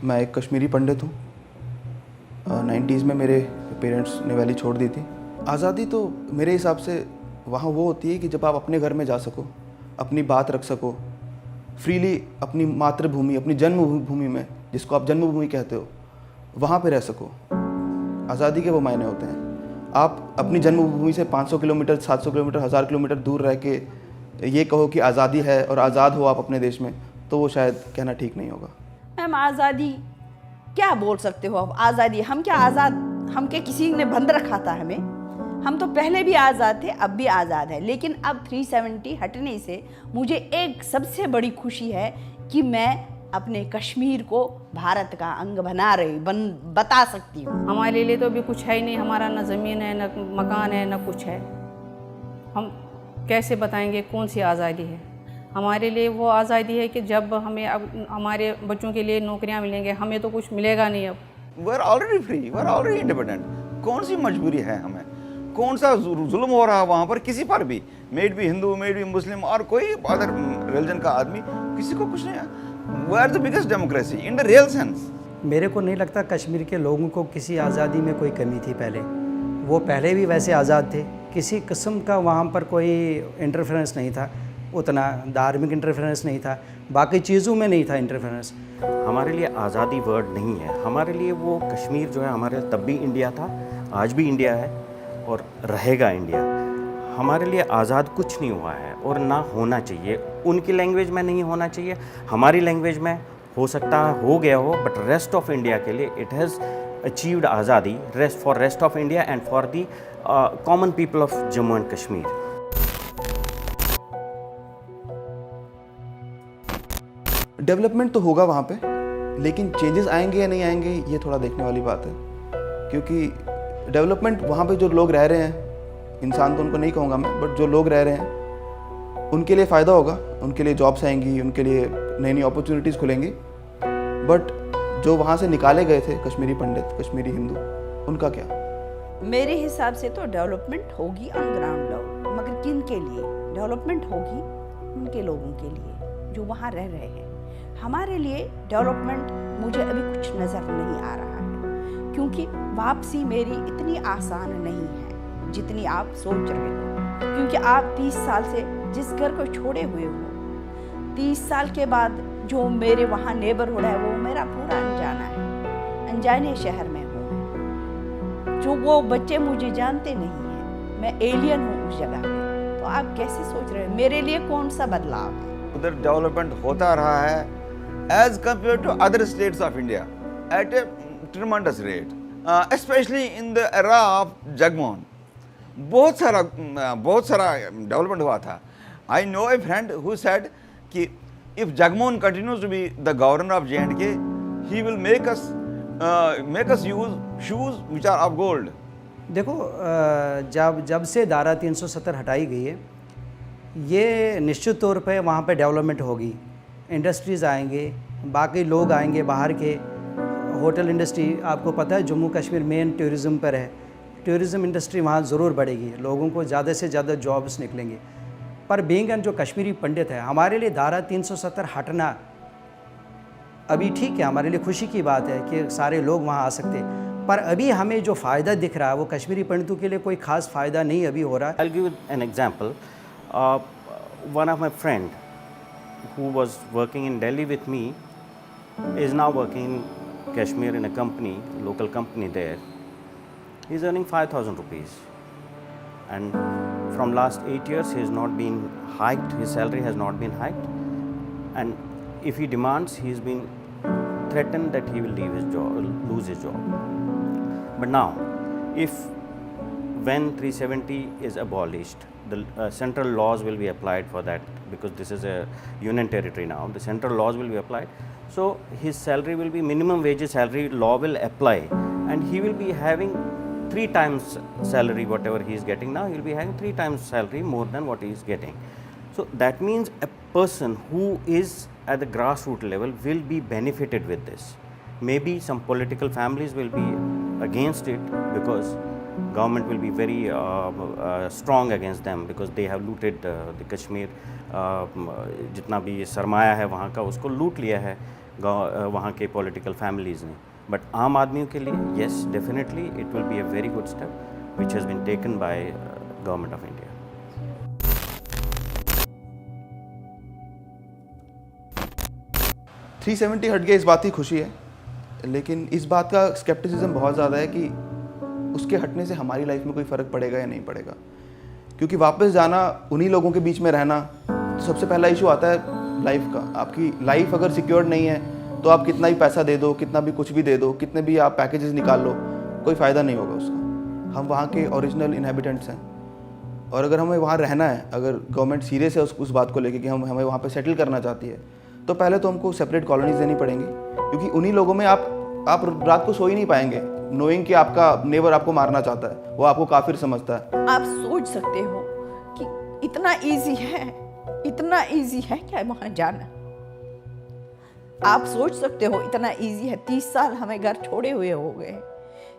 मैं एक कश्मीरी पंडित हूँ। 90s में मेरे पेरेंट्स ने वैली छोड़ दी थी। आज़ादी तो मेरे हिसाब से वहाँ वो होती है कि जब आप अपने घर में जा सको, अपनी बात रख सको, फ्रीली अपनी मातृभूमि, अपनी जन्मभूमि में, जिसको आप जन्मभूमि कहते हो, वहाँ पे रह सको। आज़ादी के वो मायने होते हैं। आप अपनी जन्मभूमि से 500 किलोमीटर, 700 किलोमीटर, 1000 किलोमीटर दूर रह के ये कहो कि आज़ादी है और आज़ाद हो आप अपने देश में, तो वो शायद कहना ठीक नहीं होगा। मैम, आज़ादी क्या बोल सकते हो आप? आज़ादी, हम क्या आज़ाद, हम क्या किसी ने बंद रखा था हमें? हम तो पहले भी आज़ाद थे, अब भी आज़ाद है। लेकिन अब 370 हटने से मुझे एक सबसे बड़ी खुशी है कि मैं अपने कश्मीर को भारत का अंग बता सकती हूँ। हमारे लिए तो अभी कुछ है ही नहीं, हमारा ना ज़मीन है, ना मकान है, ना कुछ है। हम कैसे बताएंगे कौन सी आज़ादी है? हमारे लिए वो आज़ादी है कि जब हमें अब हमारे बच्चों के लिए नौकरियां मिलेंगे, हमें तो कुछ मिलेगा नहीं अब। We are already free, we are already independent. कौन सी मजबूरी है हमें? कौन सा जुल्म हो रहा है वहाँ पर किसी पर भी, मेड भी हिंदू, मेड भी मुस्लिम और कोई अदर रिलीजन का आदमी, किसी को कुछ नहीं है। We are the biggest democracy in the real sense. मेरे को नहीं लगता कश्मीर के लोगों को किसी आज़ादी में कोई कमी थी। पहले वो पहले भी वैसे आज़ाद थे, किसी किस्म का वहाँ पर कोई इंटरफेरेंस नहीं था, उतना धार्मिक इंटरफेरेंस नहीं था, बाकी चीज़ों में नहीं था इंटरफेरेंस। हमारे लिए आज़ादी वर्ड नहीं है, हमारे लिए वो कश्मीर जो है हमारे तब भी इंडिया था, आज भी इंडिया है और रहेगा इंडिया। हमारे लिए आज़ाद कुछ नहीं हुआ है और ना होना चाहिए। उनकी लैंग्वेज में नहीं होना चाहिए, हमारी लैंग्वेज में हो सकता है हो गया हो, बट रेस्ट ऑफ इंडिया के लिए इट हैज़ अचीव्ड आज़ादी for rest of India and for the common people of Jammu and Kashmir. Development तो होगा वहाँ पे, लेकिन चेंजेस आएंगे या नहीं आएंगे ये थोड़ा देखने वाली बात है। क्योंकि डेवलपमेंट वहाँ पे जो लोग रह रहे हैं, इंसान तो उनको नहीं कहूँगा मैं, बट जो लोग रह रहे हैं उनके लिए फ़ायदा होगा, उनके लिए जॉब्स आएंगी, उनके लिए नई नई अपॉर्चुनिटीज़ खुलेंगी। बट जो वहाँ से निकाले गए थे कश्मीरी पंडित, कश्मीरी हिंदू, उनका क्या? मेरे हिसाब से तो डेवलपमेंट होगी ऑन ग्राउंड लेवल, मगर किन के लिए डेवलपमेंट होगी? उनके लोगों के लिए जो वहाँ रह रहे हैं। हमारे लिए डेवलपमेंट मुझे अभी कुछ नज़र नहीं आ रहा है, क्योंकि वापसी मेरी इतनी आसान नहीं है जितनी आप सोच रहे हो। क्योंकि आप 30 साल से जिस घर को छोड़े हुए हो, 30 साल के बाद जो मेरे वहाँ नेबरहुड है वो मेरा पूरा अनजाना है, अनजाने शहर में हूँ मैं। जो वो बच्चे मुझे जानते नहीं हैं, मैं एलियन हूँ उस जगह पे। तो आप कैसे सोच रहे हो मेरे लिए कौन सा बदलाव है? उधर डेवलपमेंट होता रहा है as compare to other states of India at a tremendous rate, specially in the era of Jagmohan. बहुत सारा डेवलपमेंट हुआ था। I know a friend who said कि if Jagmohan continues to be the governor of J&K, he will make us use shoes which are of gold. देखो, जब से धारा 370 हटाई गई है, ये निश्चित तौर पे वहाँ पे डेवलपमेंट होगी, इंडस्ट्रीज़ आएंगे, बाकी लोग आएंगे बाहर के। होटल इंडस्ट्री, आपको पता है जम्मू कश्मीर मेन टूरिज़म पर है, टूरिज़म इंडस्ट्री वहाँ ज़रूर बढ़ेगी, लोगों को ज़्यादा से ज़्यादा जॉब्स निकलेंगे। पर बीइंग एन जो कश्मीरी पंडित है, हमारे लिए धारा 370 हटना अभी ठीक है, हमारे लिए खुशी की बात है कि सारे लोग वहाँ आ सकते, पर अभी हमें जो फ़ायदा दिख रहा है वो कश्मीरी पंडितों के लिए कोई ख़ास फ़ायदा नहीं अभी हो रहा है। I'll give an example. One of my friend who was working in Delhi with me is now working in Kashmir in a company, local company there. He's earning 5,000 rupees, and from last 8 years he has not been hiked. His salary has not been hiked, and if he demands, he's been threatened that he will leave his job, lose his job. But now, when 370 is abolished, the central laws will be applied for that, because this is a union territory now. The central laws will be applied, so his salary will be minimum wages salary law will apply, and he will be having 3 times salary whatever he is getting now. He will be having 3 times salary more than what he is getting. So that means a person who is at the grassroots level will be benefited with this. Maybe some political families will be against it because government will be very strong against them, because they have looted the Kashmir. जितना भी सरमाया है वहाँ का उसको लूट लिया है, वहाँ के पॉलिटिकल फैमिलीज़ ने, बट आम आदमियों के लिए yes definitely it will be a very good step which has been taken by government of India. 370 हट गए, इस बात की खुशी है, लेकिन इस बात का स्केप्टिसिज्म बहुत ज़्यादा है कि उसके हटने से हमारी लाइफ में कोई फ़र्क पड़ेगा या नहीं पड़ेगा। क्योंकि वापस जाना, उन्हीं लोगों के बीच में रहना, तो सबसे पहला इशू आता है लाइफ का। आपकी लाइफ अगर सिक्योर्ड नहीं है तो आप कितना भी पैसा दे दो, कितना भी कुछ भी दे दो, कितने भी आप पैकेजेस निकाल लो, कोई फ़ायदा नहीं होगा उसका। हम वहाँ के ओरिजिनल इनहेबिटेंट्स हैं, और अगर हमें वहाँ रहना है, अगर गवर्नमेंट सीरियस है उस बात को लेके कि हमें वहाँ पे सेटल करना चाहती है, तो पहले तो हमको सेपरेट कॉलोनीज देनी पड़ेंगी। क्योंकि उन्हीं लोगों में आप रात को सो ही नहीं पाएंगे नोइंग कि आपका नेबर आपको मारना चाहता है, वो आपको काफिर समझता है। आप सोच सकते हो कि इतना इजी है क्या वहाँ जाना? आप सोच सकते हो इतना इजी है? 30 साल हमें घर छोड़े हुए हो गए,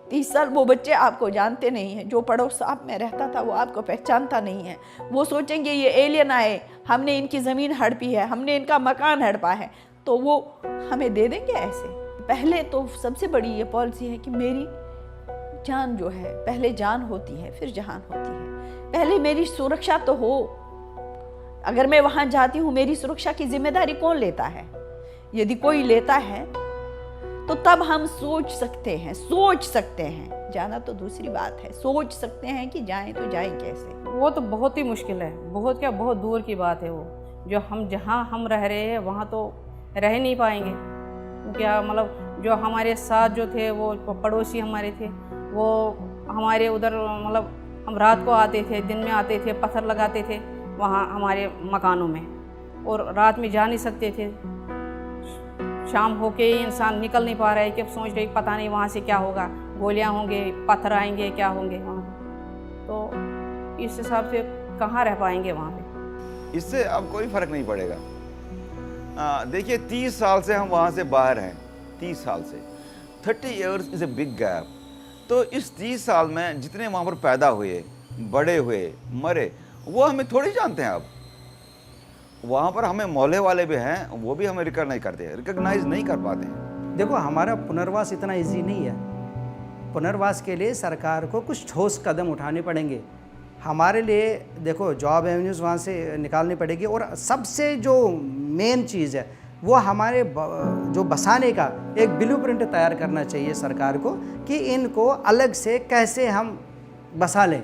30 साल वो बच्चे आपको जानते नहीं हैं, जो पड़ोस आप में रहता था वो आपको पहचानता नहीं है। वो सोचेंगे ये एलियन आए, हमने इनकी ज़मीन हड़पी है, हमने इनका मकान हड़पा है, तो वो हमें दे देंगे ऐसे? पहले तो सबसे बड़ी ये पॉलिसी है कि मेरी जान जो है, पहले जान होती है फिर जहान होती है, पहले मेरी सुरक्षा तो हो। अगर मैं वहाँ जाती हूँ, मेरी सुरक्षा की जिम्मेदारी कौन लेता है? यदि कोई लेता है तो तब हम सोच सकते हैं। जाना तो दूसरी बात है, सोच सकते हैं कि जाएं तो जाएं कैसे। वो तो बहुत ही मुश्किल है, बहुत दूर की बात है वो। जो हम जहाँ हम रह रहे हैं वहाँ तो रह नहीं पाएंगे। क्या मतलब जो हमारे साथ जो थे वो पड़ोसी हमारे थे, वो हमारे उधर मतलब हम रात को आते थे, दिन में आते थे, पत्थर लगाते थे वहाँ हमारे मकानों में, और रात में जा नहीं सकते थे। शाम होके ही इंसान निकल नहीं पा रहा है कि अब सोच रहे पता नहीं वहाँ से क्या होगा, गोलियाँ होंगे, पत्थर आएंगे, क्या होंगे वहाँ। तो इस हिसाब से कहाँ रह पाएंगे वहाँ पे? इससे अब कोई फर्क नहीं पड़ेगा। देखिए 30 साल से हम वहाँ से बाहर हैं, 30 साल से 30 years is a big gap. तो इस 30 साल में जितने वहाँ पर पैदा हुए, बड़े हुए, मरे, वो हमें थोड़ी जानते हैं। अब वहाँ पर हमें मोहल्ले वाले भी हैं, वो भी हमें रिकॉग्नाइज नहीं कर पाते हैं। देखो, हमारा पुनर्वास इतना इजी नहीं है। पुनर्वास के लिए सरकार को कुछ ठोस कदम उठाने पड़ेंगे। हमारे लिए देखो जॉब एवेन्यूज़ वहाँ से निकालनी पड़ेगी, और सबसे जो मेन चीज़ है वो हमारे जो बसाने का एक ब्लूप्रिंट तैयार करना चाहिए सरकार को, कि इनको अलग से कैसे हम बसा लें,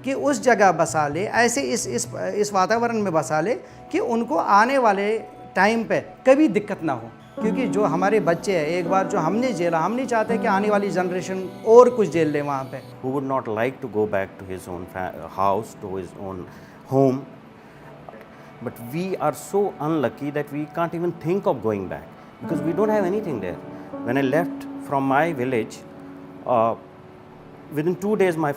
कि उस जगह बसा ले, ऐसे इस वातावरण में बसा ले कि उनको आने वाले टाइम पे कभी दिक्कत ना हो। क्योंकि जो हमारे बच्चे हैं, एक बार जो हमने झेला, हम नहीं चाहते कि आने वाली जनरेशन और कुछ झेल ले वहाँ पे। Who would not like to go back to his own house, to his own home, but we are so unlucky that we can't even think of going back because we don't have anything there. When I left from my village, within 2 days my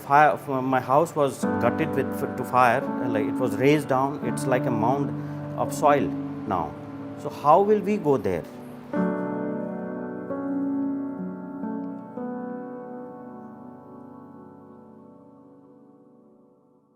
house was gutted to fire, like it was razed down. It's like a mound of soil now. So how will we go there?